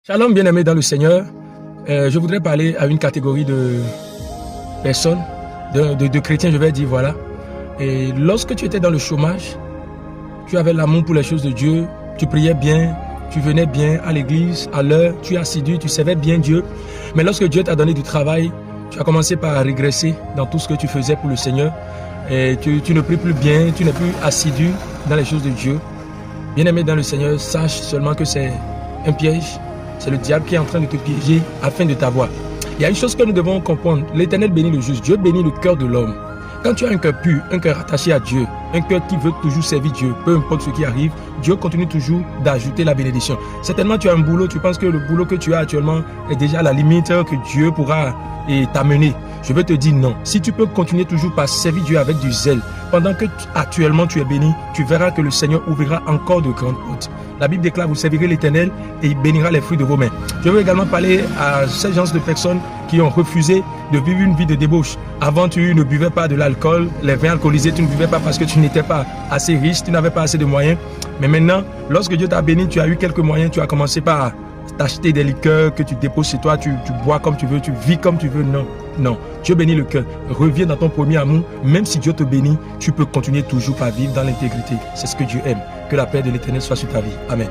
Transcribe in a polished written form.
Shalom bien-aimés dans le Seigneur, je voudrais parler à une catégorie de personnes, de chrétiens je vais dire voilà. Et lorsque tu étais dans le chômage, tu avais l'amour pour les choses de Dieu, tu priais bien, tu venais bien à l'église, à l'heure, tu es assidu, tu servais bien Dieu. Mais lorsque Dieu t'a donné du travail, tu as commencé par régresser dans tout ce que tu faisais pour le Seigneur. Et tu ne pries plus bien, tu n'es plus assidu dans les choses de Dieu. Bien-aimé dans le Seigneur, sache seulement que c'est un piège. C'est le diable qui est en train de te piéger afin de t'avoir. Il y a une chose que nous devons comprendre. L'Éternel bénit le juste. Dieu bénit le cœur de l'homme. Quand tu as un cœur pur, un cœur attaché à Dieu, un cœur qui veut toujours servir Dieu, peu importe ce qui arrive, Dieu continue toujours d'ajouter la bénédiction. Certainement, tu as un boulot, tu penses que le boulot que tu as actuellement est déjà à la limite que Dieu pourra t'amener. Je veux te dire non. Si tu peux continuer toujours par servir Dieu avec du zèle, pendant que actuellement tu es béni, tu verras que le Seigneur ouvrira encore de grandes portes. La Bible déclare, vous servirez l'Éternel et il bénira les fruits de vos mains. Je veux également parler à ces gens de personnes qui ont refusé de vivre une vie de débauche. Avant, tu ne buvais pas de l'alcool, les vins alcoolisés, tu ne buvais pas parce que tu n'étais pas assez riche, tu n'avais pas assez de moyens. Mais maintenant, lorsque Dieu t'a béni, tu as eu quelques moyens, tu as commencé par t'acheter des liqueurs que tu déposes chez toi, tu bois comme tu veux, tu vis comme tu veux. Non, non. Dieu bénit le cœur. Reviens dans ton premier amour. Même si Dieu te bénit, tu peux continuer toujours par vivre dans l'intégrité. C'est ce que Dieu aime. Que la paix de l'Éternel soit sur ta vie. Amen.